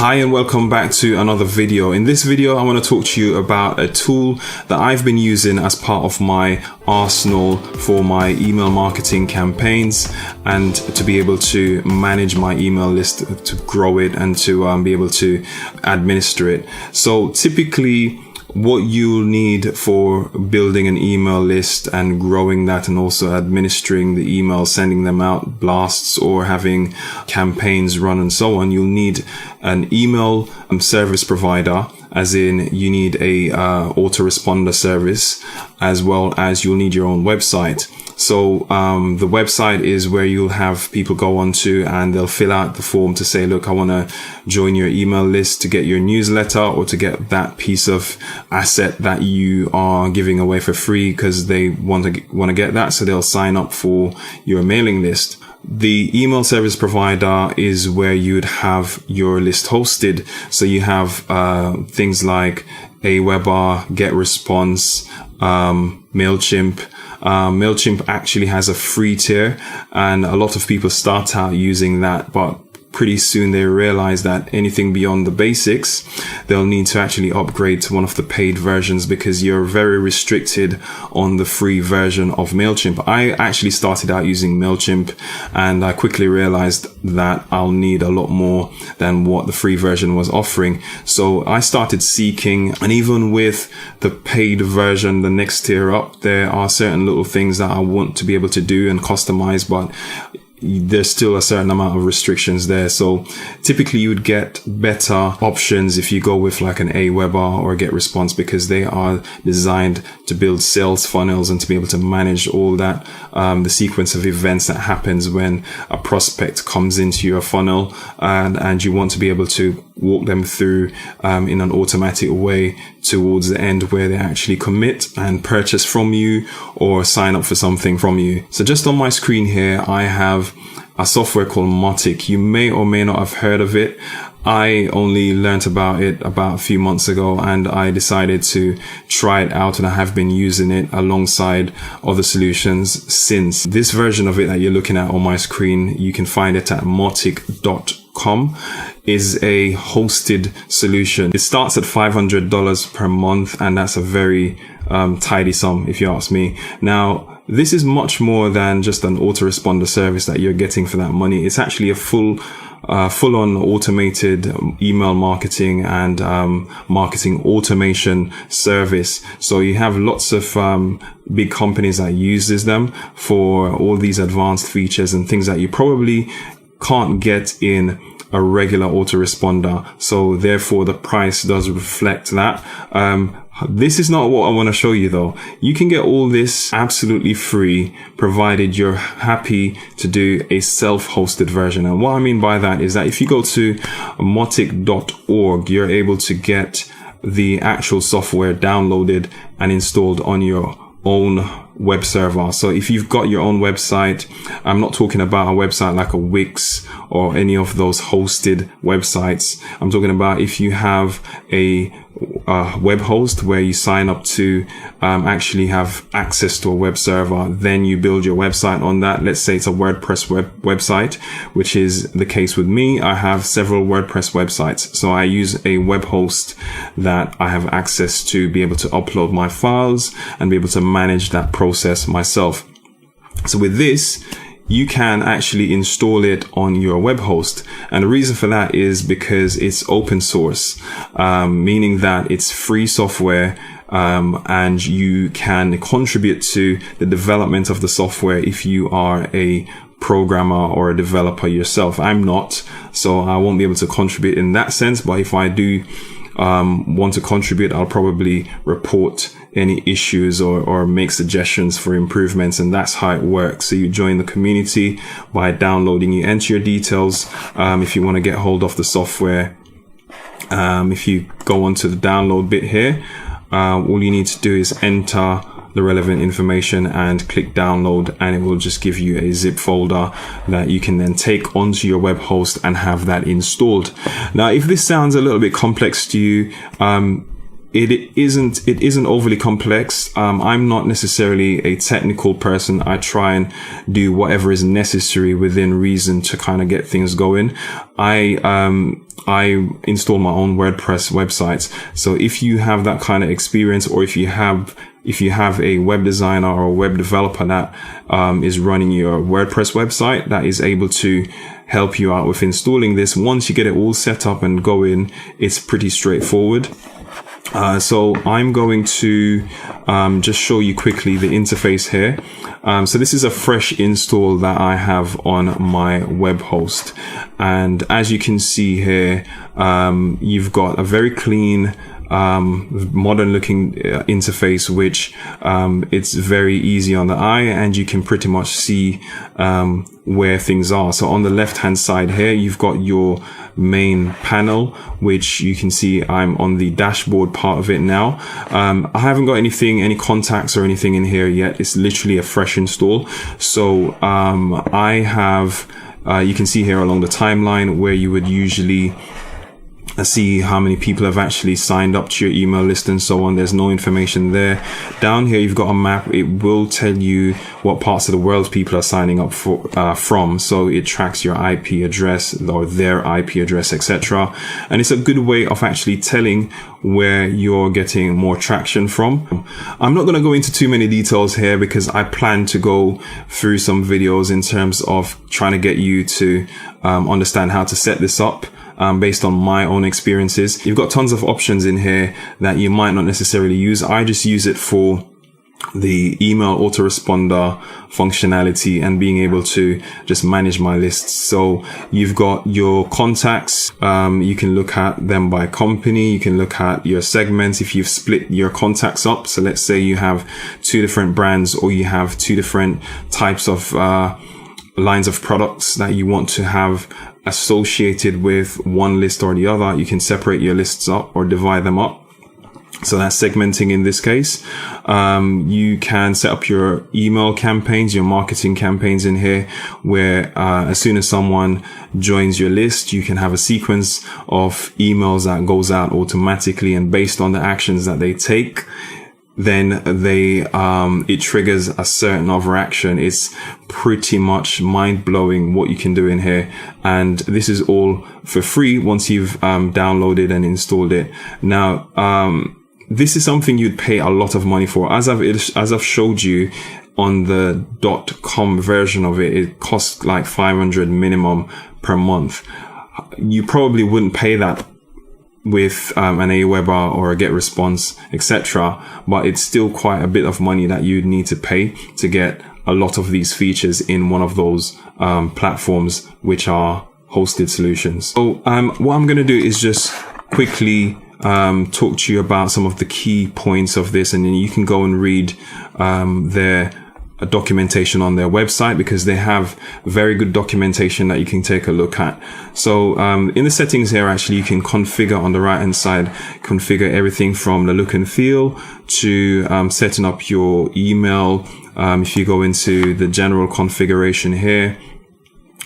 Hi and welcome back to another video. In this video, I want to talk to you about a tool that I've been using as part of my arsenal for my email marketing campaigns and to be able to manage my email list, to grow it and to be able to administer it. So typically, what you'll need for building an email list and growing that and also administering the emails, sending them out, blasts, or having campaigns run and so on, you'll need an email service provider, as in you need a autoresponder service, as well as you'll need your own website. So the website is where you'll have people go onto and they'll fill out the form to say, look, I want to join your email list to get your newsletter or to get that piece of asset that you are giving away for free because they want to get that. So they'll sign up for your mailing list. The email service provider is where you'd have your list hosted. So you have things like Aweber, GetResponse, MailChimp. MailChimp actually has a free tier, and a lot of people start out using that, but pretty soon they realize that anything beyond the basics, they'll need to actually upgrade to one of the paid versions because you're very restricted on the free version of MailChimp. I actually started out using MailChimp and I quickly realized that I'll need a lot more than what the free version was offering. So I started seeking, and even with the paid version, the next tier up, there are certain little things that I want to be able to do and customize, but there's still a certain amount of restrictions there. So typically you would get better options if you go with like an Aweber or a GetResponse, because they are designed to build sales funnels and to be able to manage all that, the sequence of events that happens when a prospect comes into your funnel, and you want to be able to walk them through in an automatic way towards the end where they actually commit and purchase from you or sign up for something from you. So just on my screen here, I have a software called Mautic. You may or may not have heard of it. I only learnt about it about a few months ago and I decided to try it out, and I have been using it alongside other solutions since. This version of it that you're looking at on my screen, you can find it at mautic.com, is a hosted solution. It starts at $500 per month, and that's a very tidy sum if you ask me. Now, this is much more than just an autoresponder service that you're getting for that money. It's actually a full-on automated email marketing and marketing automation service. So you have lots of big companies that uses them for all these advanced features and things that you probably can't get in a regular autoresponder. So therefore the price does reflect that. This is not what I want to show you though. You can get all this absolutely free, provided you're happy to do a self-hosted version. And what I mean by that is that if you go to mautic.org, you're able to get the actual software downloaded and installed on your own web server. So if you've got your own website, I'm not talking about a website like a Wix or any of those hosted websites. I'm talking about if you have a web host where you sign up to actually have access to a web server, then you build your website on that. Let's say it's a WordPress website, which is the case with me. I have several WordPress websites. So I use a web host that I have access to be able to upload my files and be able to manage that process myself. So with this, you can actually install it on your web host. And the reason for that is because it's open source, meaning that it's free software, and you can contribute to the development of the software if you are a programmer or a developer yourself. I'm not, so I won't be able to contribute in that sense. But if I do want to contribute, I'll probably report any issues or make suggestions for improvements, and that's how it works. So you join the community by downloading, you enter your details if you want to get hold of the software. If you go onto the download bit here, all you need to do is enter the relevant information and click download, and it will just give you a zip folder that you can then take onto your web host and have that installed. Now, if this sounds a little bit complex to you, it isn't overly complex. I'm not necessarily a technical person. I try and do whatever is necessary within reason to kind of get things going. I install my own WordPress websites. So if you have that kind of experience, or if you have a web designer or a web developer that is running your WordPress website, that is able to help you out with installing this, once you get it all set up and going, it's pretty straightforward. So I'm going to just show you quickly the interface here. So this is a fresh install that I have on my web host. And as you can see here, you've got a very clean, modern looking interface, which it's very easy on the eye, and you can pretty much see where things are. So on the left hand side here, you've got your main panel, which you can see I'm on the dashboard part of it now. I haven't got any contacts or anything in here yet. It's literally a fresh install. So I have you can see here along the timeline where you would usually see how many people have actually signed up to your email list and so on. There's no information there. Down here you've got a map. It will tell you what parts of the world people are signing up for from, so it tracks your IP address or their IP address, etc. And it's a good way of actually telling where you're getting more traction from. I'm not going to go into too many details here because I plan to go through some videos in terms of trying to get you to understand how to set this up. Based on my own experiences. You've got tons of options in here that you might not necessarily use. I just use it for the email autoresponder functionality and being able to just manage my lists. So you've got your contacts. You can look at them by company. You can look at your segments if you've split your contacts up. So let's say you have 2 different brands, or you have 2 different types of lines of products that you want to have associated with one list or the other. You can separate your lists up or divide them up. So that's segmenting in this case. You can set up your email campaigns, your marketing campaigns in here, where as soon as someone joins your list, you can have a sequence of emails that goes out automatically, and based on the actions that they take, then it triggers a certain other action. It's pretty much mind-blowing what you can do in here, and this is all for free once you've downloaded and installed it. Now this is something you'd pay a lot of money for. As I've showed you on the .com version of it, it costs like $500 minimum per month. You probably wouldn't pay that with an Aweber or a GetResponse, etc. But it's still quite a bit of money that you'd need to pay to get a lot of these features in one of those platforms, which are hosted solutions. So what I'm going to do is just quickly talk to you about some of the key points of this, and then you can go and read their documentation on their website, because they have very good documentation that you can take a look at. So in the settings here, actually, you can configure on the right hand side, configure everything from the look and feel to setting up your email. If you go into the general configuration here,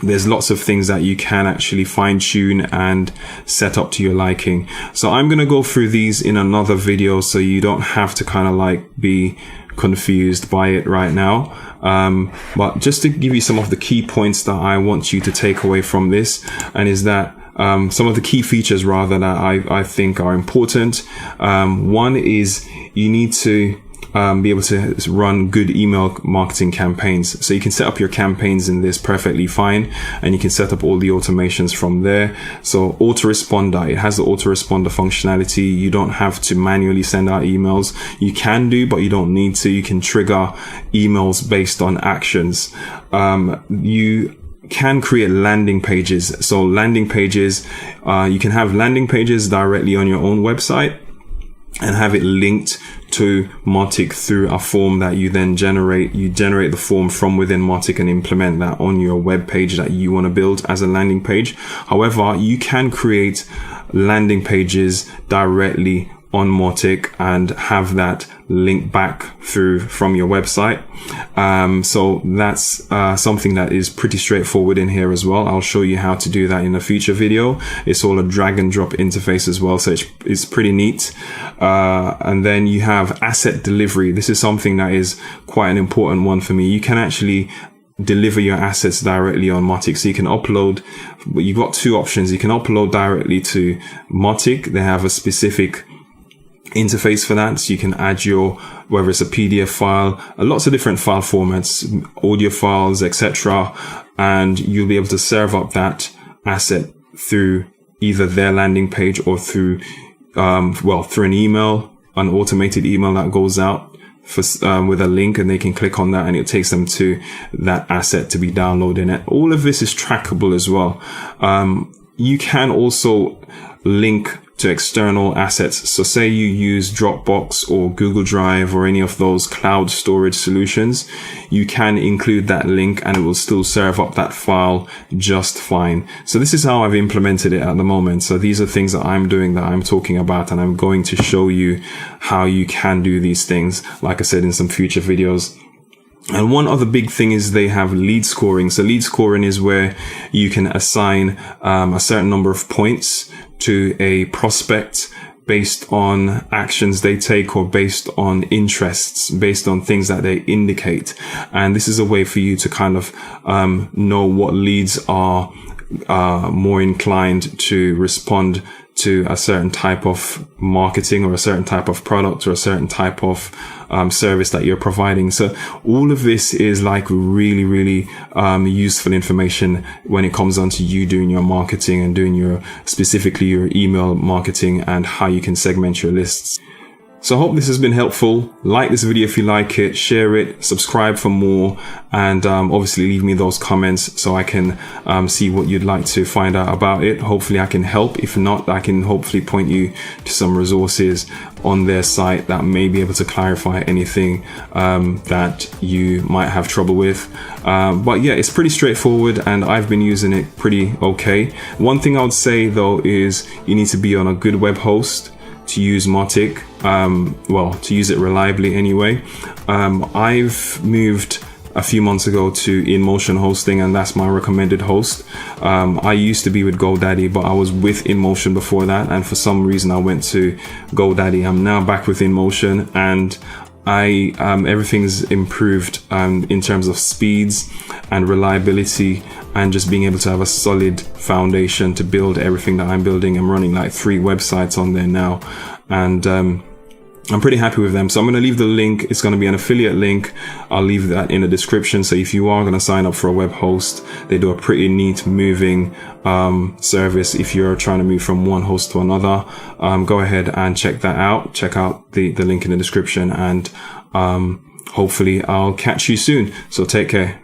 there's lots of things that you can actually fine tune and set up to your liking. So I'm going to go through these in another video, so you don't have to kind of like be confused by it right now. But just to give you some of the key points that I want you to take away from this, and is that some of the key features rather that I think are important. One is you need to be able to run good email marketing campaigns. So you can set up your campaigns in this perfectly fine, and you can set up all the automations from there. So autoresponder, it has the autoresponder functionality. You don't have to manually send out emails. You can do, but you don't need to. You can trigger emails based on actions. You can create landing pages. So landing pages, you can have landing pages directly on your own website and have it linked to Mautic through a form that you then generate. You generate the form from within Mautic and implement that on your web page that you want to build as a landing page. However, you can create landing pages directly on Mautic and have that link back through from your website. So that's something that is pretty straightforward in here as well. I'll show you how to do that in a future video. It's all a drag and drop interface as well, so it's pretty neat. And then you have asset delivery. This is something that is quite an important one for me. You can actually deliver your assets directly on Mautic. So you can upload, you've got two options. You can upload directly to Mautic. They have a specific interface for that. So you can add your, whether it's a PDF file, lots of different file formats, audio files, etc. And you'll be able to serve up that asset through either their landing page or through, through an email, an automated email that goes out with a link, and they can click on that and it takes them to that asset to be downloaded. And all of this is trackable as well. You can also link to external assets. So say you use Dropbox or Google Drive or any of those cloud storage solutions, you can include that link and it will still serve up that file just fine. So this is how I've implemented it at the moment. So these are things that I'm doing, that I'm talking about, and I'm going to show you how you can do these things, like I said, in some future videos. And one other big thing is they have lead scoring. So lead scoring is where you can assign a certain number of points to a prospect based on actions they take or based on interests, based on things that they indicate. And this is a way for you to kind of know what leads are more inclined to respond to a certain type of marketing or a certain type of product or a certain type of service that you're providing. So all of this is like really, really useful information when it comes down to you doing your marketing and doing specifically your email marketing and how you can segment your lists. So I hope this has been helpful. Like this video if you like it, share it, subscribe for more, and obviously leave me those comments so I can see what you'd like to find out about it. Hopefully I can help. If not, I can hopefully point you to some resources on their site that may be able to clarify anything that you might have trouble with. But yeah, it's pretty straightforward and I've been using it pretty okay. One thing I would say though is you need to be on a good web host to use Mautic, to use it reliably anyway. I've moved a few months ago to InMotion hosting, and that's my recommended host. I used to be with GoDaddy, but I was with InMotion before that, and for some reason I went to GoDaddy. I'm now back with InMotion, and everything's improved in terms of speeds and reliability and just being able to have a solid foundation to build everything that I'm building. I'm running like 3 websites on there now, and I'm pretty happy with them. So I'm going to leave the link. It's going to be an affiliate link. I'll leave that in the description. So if you are going to sign up for a web host, they do a pretty neat moving service. If you're trying to move from one host to another, go ahead and check that out. Check out the link in the description, and hopefully I'll catch you soon. So take care.